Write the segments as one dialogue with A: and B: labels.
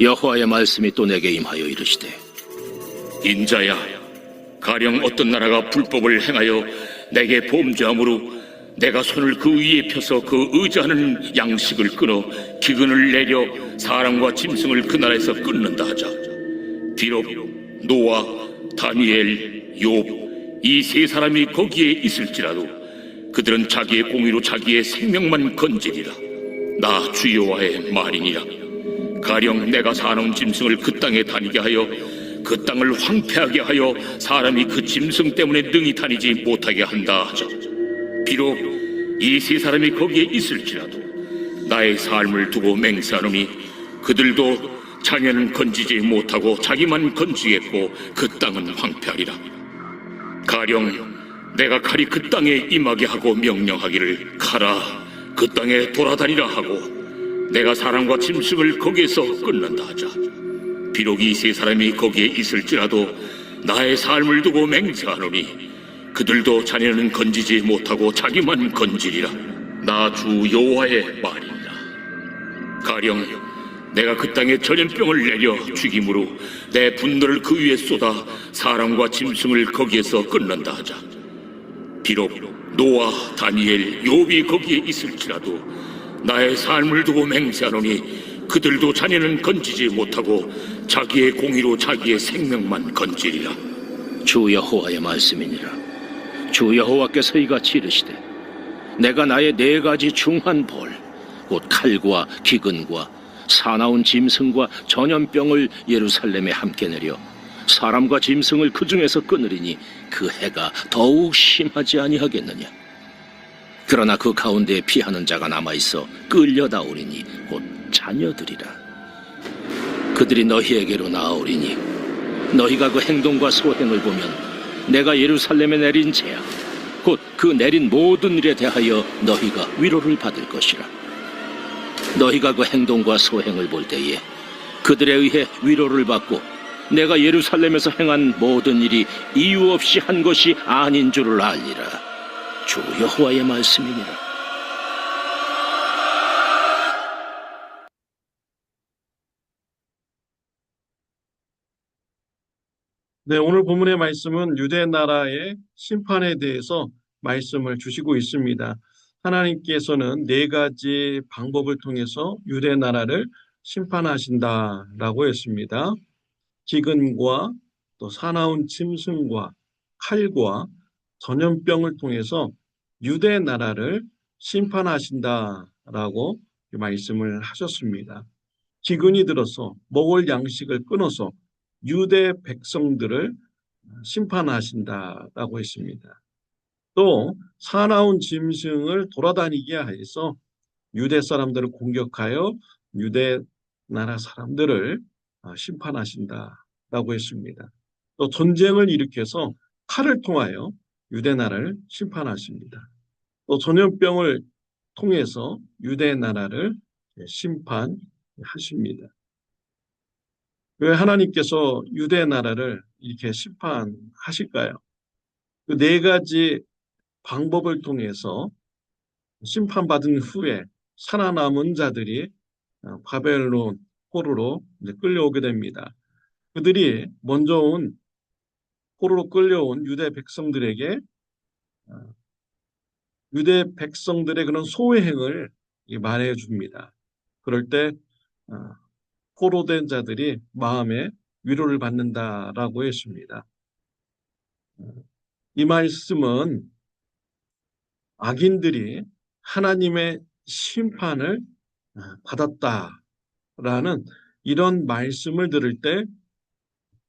A: 여호와의 말씀이 또 내게 임하여 이르시되,
B: 인자야, 가령 어떤 나라가 불법을 행하여 내게 범죄함으로 내가 손을 그 위에 펴서 그 의지하는 양식을 끊어 기근을 내려 사람과 짐승을 그 나라에서 끊는다 하자. 비록 노아, 다니엘, 욥 이 세 사람이 거기에 있을지라도 그들은 자기의 공의로 자기의 생명만 건지리라. 나 주 여호와의 말이니라. 가령 내가 사나운 짐승을 그 땅에 다니게 하여 그 땅을 황폐하게 하여 사람이 그 짐승 때문에 능히 다니지 못하게 한다 하자. 비록 이 세 사람이 거기에 있을지라도 나의 삶을 두고 맹세하노니 그들도 자녀는 건지지 못하고 자기만 건지겠고 그 땅은 황폐하리라. 가령 내가 칼이 그 땅에 임하게 하고 명령하기를 가라, 그 땅에 돌아다니라 하고 내가 사람과 짐승을 거기에서 끊는다 하자. 비록 이 세 사람이 거기에 있을지라도 나의 삶을 두고 맹세하노니 그들도 자녀는 건지지 못하고 자기만 건지리라. 나 주 여호와의 말이니라. 가령 내가 그 땅에 전염병을 내려 죽임으로 내 분노를 그 위에 쏟아 사람과 짐승을 거기에서 끊는다 하자. 비록 노아, 다니엘, 욥이 거기에 있을지라도 나의 삶을 두고 맹세하노니 그들도 자녀는 건지지 못하고 자기의 공의로 자기의 생명만 건지리라.
A: 주 여호와의 말씀이니라. 주 여호와께서 이같이 이르시되, 내가 나의 네 가지 중한 벌, 곧 칼과 기근과 사나운 짐승과 전염병을 예루살렘에 함께 내려 사람과 짐승을 그 중에서 끊으리니 그 해가 더욱 심하지 아니하겠느냐. 그러나 그 가운데에 피하는 자가 남아있어 끌려다오리니 곧 자녀들이라. 그들이 너희에게로 나아오리니 너희가 그 행동과 소행을 보면 내가 예루살렘에 내린 재앙, 곧 그 내린 모든 일에 대하여 너희가 위로를 받을 것이라. 너희가 그 행동과 소행을 볼 때에 그들에 의해 위로를 받고 내가 예루살렘에서 행한 모든 일이 이유 없이 한 것이 아닌 줄을 알리라. 주 여호와의 말씀이니라.
C: 네, 오늘 본문의 말씀은 유대 나라의 심판에 대해서 말씀을 주시고 있습니다. 하나님께서는 네 가지 방법을 통해서 유대 나라를 심판하신다라고 했습니다. 기근과 또 사나운 짐승과 칼과 전염병을 통해서 유대 나라를 심판하신다라고 말씀을 하셨습니다. 기근이 들어서 먹을 양식을 끊어서 유대 백성들을 심판하신다라고 했습니다. 또 사나운 짐승을 돌아다니게 하여서 유대 사람들을 공격하여 유대 나라 사람들을 심판하신다라고 했습니다. 또 전쟁을 일으켜서 칼을 통하여 유대 나라를 심판하십니다. 또 전염병을 통해서 유대 나라를 심판하십니다. 왜 하나님께서 유대 나라를 이렇게 심판하실까요? 그 네 가지 방법을 통해서 심판받은 후에 살아남은 자들이 바벨론 포로로 끌려오게 됩니다. 그들이 먼저 포로로 끌려온 유대 백성들에게 유대 백성들의 그런 소외행을 말해 줍니다. 그럴 때 포로된 자들이 마음에 위로를 받는다라고 했습니다. 이 말씀은 악인들이 하나님의 심판을 받았다라는 이런 말씀을 들을 때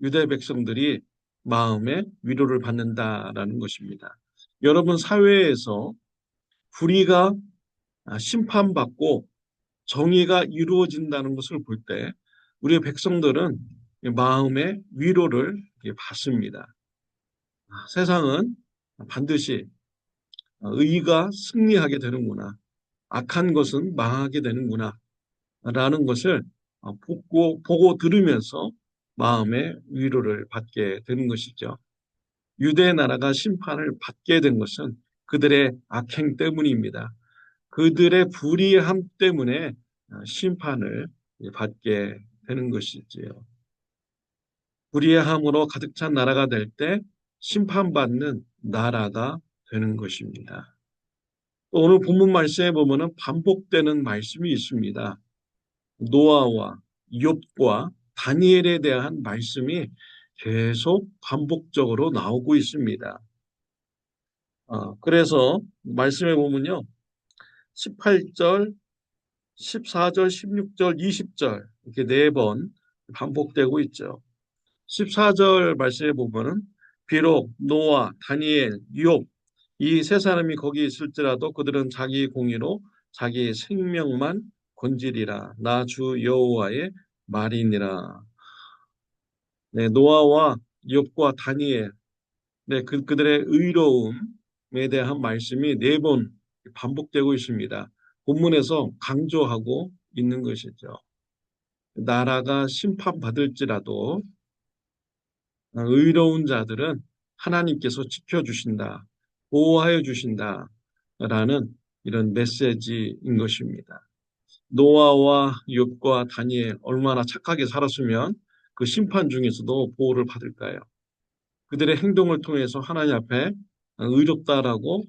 C: 유대 백성들이 마음에 위로를 받는다라는 것입니다. 여러분, 사회에서 불의가 심판받고 정의가 이루어진다는 것을 볼 때 우리 백성들은 마음의 위로를 받습니다. 세상은 반드시 의가 승리하게 되는구나, 악한 것은 망하게 되는구나 라는 것을 보고 들으면서 마음의 위로를 받게 되는 것이죠. 유대 나라가 심판을 받게 된 것은 그들의 악행 때문입니다. 그들의 불의함 때문에 심판을 받게 되는 것이지요. 불의함으로 가득 찬 나라가 될 때 심판받는 나라가 되는 것입니다. 또 오늘 본문 말씀에 보면은 반복되는 말씀이 있습니다. 노아와 욥과 다니엘에 대한 말씀이 계속 반복적으로 나오고 있습니다. 그래서 말씀에 보면요. 18절, 14절, 16절, 20절 이렇게 4번 반복되고 있죠. 14절 말씀에 보면은 비록 노아, 다니엘, 욥 이 세 사람이 거기 있을지라도 그들은 자기 공의로 자기 생명만 건지리라. 나 주 여호와의 말이니라. 네, 노아와 욥과 다니엘, 네, 그들의 의로움에 대한 말씀이 4번 반복되고 있습니다. 본문에서 강조하고 있는 것이죠. 나라가 심판받을지라도 의로운 자들은 하나님께서 지켜주신다, 보호하여 주신다라는 이런 메시지인 것입니다. 노아와 욥과 다니엘 얼마나 착하게 살았으면 그 심판 중에서도 보호를 받을까요? 그들의 행동을 통해서 하나님 앞에 의롭다라고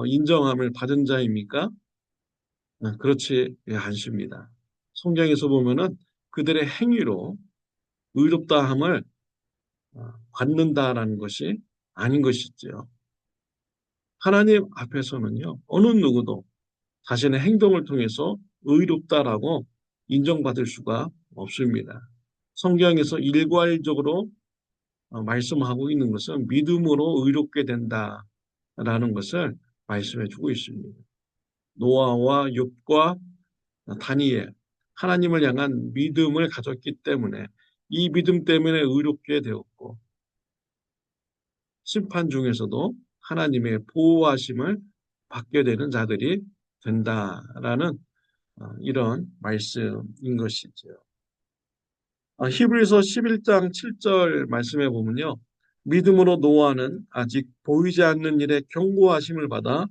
C: 인정함을 받은 자입니까? 그렇지 않습니다. 성경에서 보면은 그들의 행위로 의롭다함을 받는다라는 것이 아닌 것이지요. 하나님 앞에서는요, 어느 누구도 자신의 행동을 통해서 의롭다라고 인정받을 수가 없습니다. 성경에서 일괄적으로 말씀하고 있는 것은 믿음으로 의롭게 된다라는 것을 말씀해 주고 있습니다. 노아와 욥과 다니엘, 하나님을 향한 믿음을 가졌기 때문에 이 믿음 때문에 의롭게 되었고 심판 중에서도 하나님의 보호하심을 받게 되는 자들이 된다라는 이런 말씀인 것이죠. 히브리서 11장 7절 말씀해 보면요. 믿음으로 노아는 아직 보이지 않는 일에 경고하심을 받아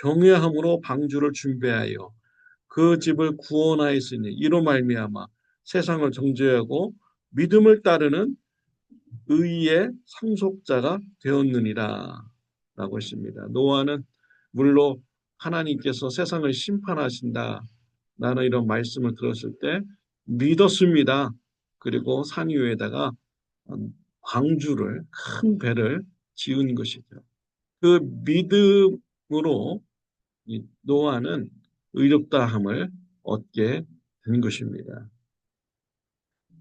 C: 경외함으로 방주를 준비하여 그 집을 구원하였으니 이로 말미암아 세상을 정죄하고 믿음을 따르는 의의 상속자가 되었느니라 라고 했습니다. 노아는 물로 하나님께서 세상을 심판하신다 라는 이런 말씀을 들었을 때 믿었습니다. 그리고 산 위에다가 방주를 큰 배를 지은 것이죠. 그 믿음으로 이 노아는 의롭다함을 얻게 된 것입니다.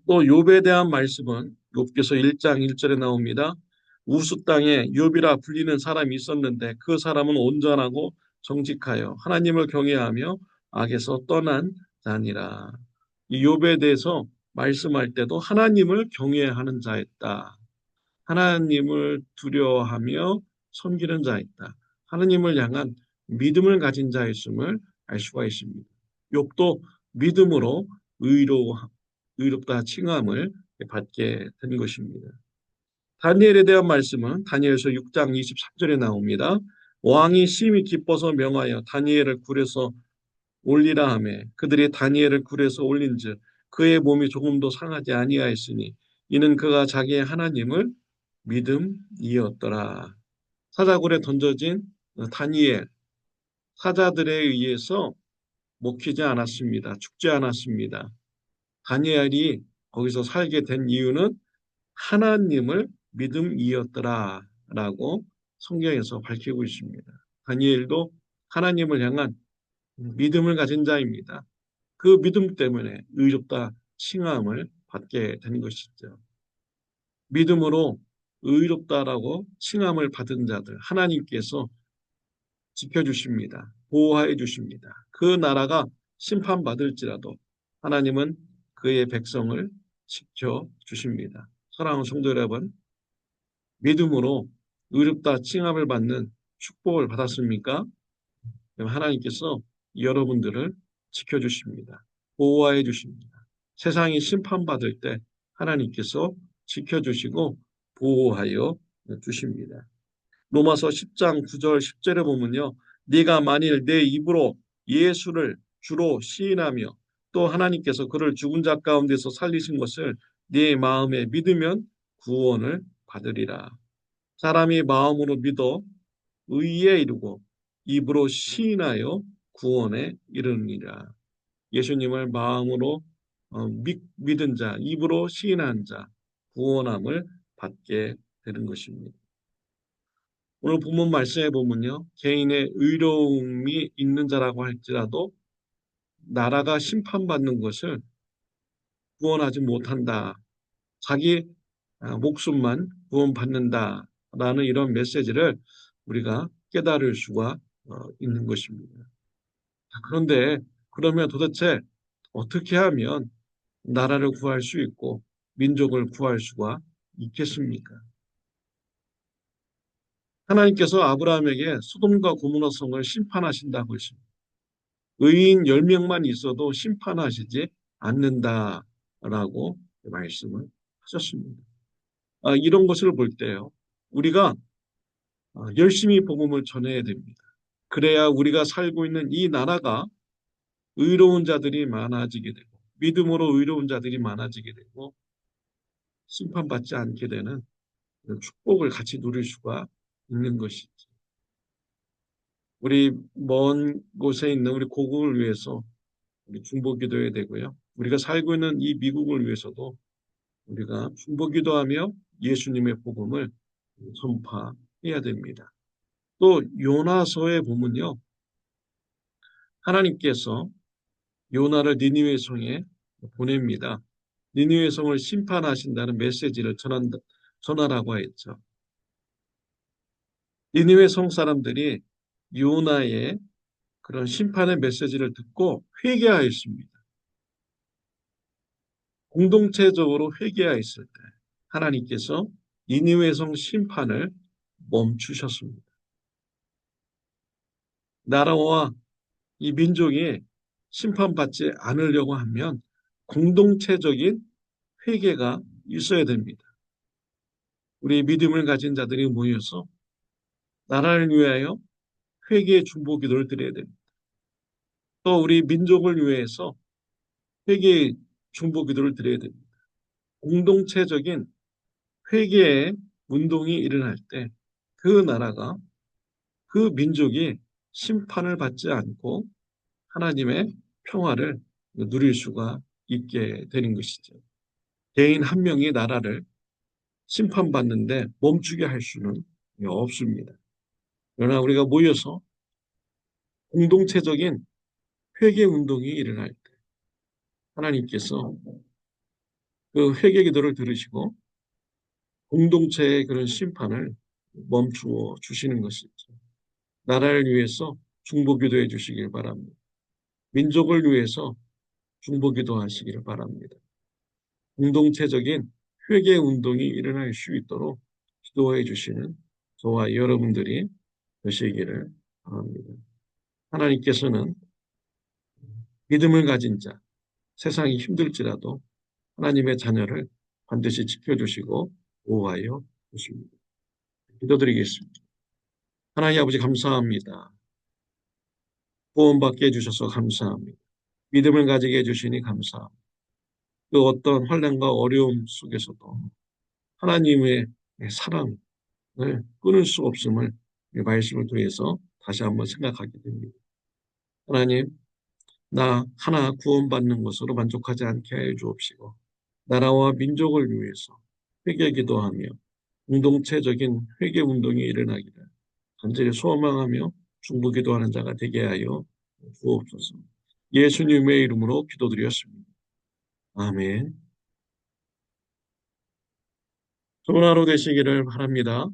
C: 또 욥에 대한 말씀은 욥기서 1장 1절에 나옵니다. 우스 땅에 욥이라 불리는 사람이 있었는데 그 사람은 온전하고 정직하여 하나님을 경외하며 악에서 떠난 자니라. 이 욥에 대해서 말씀할 때도 하나님을 경외하는 자였다. 하나님을 두려워하며 섬기는 자였다. 하나님을 향한 믿음을 가진 자였음을 알 수가 있습니다. 욥도 믿음으로 의롭다 칭함을 받게 된 것입니다. 다니엘에 대한 말씀은 다니엘서 6장 23절에 나옵니다. 왕이 심히 기뻐서 명하여 다니엘을 굴에서 올리라 하매 그들이 다니엘을 굴에서 올린즉 그의 몸이 조금도 상하지 아니하였으니 이는 그가 자기의 하나님을 믿음이었더라. 사자굴에 던져진 다니엘 사자들에 의해서 먹히지 않았습니다. 죽지 않았습니다. 다니엘이 거기서 살게 된 이유는 하나님을 믿음이었더라라고 성경에서 밝히고 있습니다. 다니엘도 하나님을 향한 믿음을 가진 자입니다. 그 믿음 때문에 의롭다 칭함을 받게 된 것이죠. 믿음으로 의롭다라고 칭함을 받은 자들 하나님께서 지켜주십니다. 보호해 주십니다. 그 나라가 심판받을지라도 하나님은 그의 백성을 지켜주십니다. 사랑하는 성도 여러분, 믿음으로 의롭다 칭함을 받는 축복을 받았습니까? 하나님께서 여러분들을 지켜주십니다. 보호해 주십니다. 세상이 심판받을 때 하나님께서 지켜주시고 보호하여 주십니다. 로마서 10장 9절 10절에 보면요. 네가 만일 내 입으로 예수를 주로 시인하며 또 하나님께서 그를 죽은 자 가운데서 살리신 것을 네 마음에 믿으면 구원을 받으리라. 사람이 마음으로 믿어 의에 이르고 입으로 시인하여 구원에 이르느니라. 예수님을 마음으로 믿은 자, 입으로 시인한 자, 구원함을 받게 되는 것입니다. 오늘 본문 말씀에 보면요, 개인의 의로움이 있는 자라고 할지라도 나라가 심판받는 것을 구원하지 못한다. 자기 목숨만 구원받는다라는 이런 메시지를 우리가 깨달을 수가 있는 것입니다. 그런데 그러면 도대체 어떻게 하면 나라를 구할 수 있고 민족을 구할 수가 있겠습니까? 하나님께서 아브라함에게 소돔과 고모라 성을 심판하신다고 했습니다. 의인 10명만 있어도 심판하시지 않는다라고 말씀을 하셨습니다. 이런 것을 볼 때요, 우리가 열심히 복음을 전해야 됩니다. 그래야 우리가 살고 있는 이 나라가 의로운 자들이 많아지게 되고 믿음으로 의로운 자들이 많아지게 되고 심판받지 않게 되는 축복을 같이 누릴 수가 있는 것이죠. 우리 먼 곳에 있는 우리 고국을 위해서 우리 중보기도해야 되고요. 우리가 살고 있는 이 미국을 위해서도 우리가 중보기도하며 예수님의 복음을 전파해야 됩니다. 또 요나서에 보면요, 하나님께서 요나를 니느웨 성에 보냅니다. 니느웨 성을 심판하신다는 메시지를 전하라고 했죠. 니느웨 성 사람들이 요나의 그런 심판의 메시지를 듣고 회개하였습니다. 공동체적으로 회개하였을 때 하나님께서 니느웨 성 심판을 멈추셨습니다. 나라와 이 민족이 심판받지 않으려고 하면 공동체적인 회개가 있어야 됩니다. 우리 믿음을 가진 자들이 모여서 나라를 위하여 회개의 중보기도를 드려야 됩니다. 또 우리 민족을 위해서 회개의 중보기도를 드려야 됩니다. 공동체적인 회개의 운동이 일어날 때 그 나라가, 그 민족이 심판을 받지 않고 하나님의 평화를 누릴 수가 있게 되는 것이죠. 개인 한 명이 나라를 심판받는데 멈추게 할 수는 없습니다. 그러나 우리가 모여서 공동체적인 회개 운동이 일어날 때 하나님께서 그 회개 기도를 들으시고 공동체의 그런 심판을 멈추어 주시는 것이죠. 나라를 위해서 중보기도해 주시길 바랍니다. 민족을 위해서 중보기도 하시기를 바랍니다. 공동체적인 회개 운동이 일어날 수 있도록 기도해 주시는 저와 여러분들이 되시기를 바랍니다. 하나님께서는 믿음을 가진 자, 세상이 힘들지라도 하나님의 자녀를 반드시 지켜주시고 보호하여 주십니다. 기도드리겠습니다. 하나님 아버지 감사합니다. 구원받게 해주셔서 감사합니다. 믿음을 가지게 해주시니 감사합니다. 그 어떤 환난과 어려움 속에서도 하나님의 사랑을 끊을 수 없음을 말씀을 통해서 다시 한번 생각하게 됩니다. 하나님, 나 하나 구원받는 것으로 만족하지 않게 하여 주옵시고 나라와 민족을 위해서 회개 기도하며 공동체적인 회개 운동이 일어나기를 간절히 소망하며 중보기도하는 자가 되게 하여 주옵소서. 예수님의 이름으로 기도드렸습니다. 아멘. 좋은 하루 되시기를 바랍니다.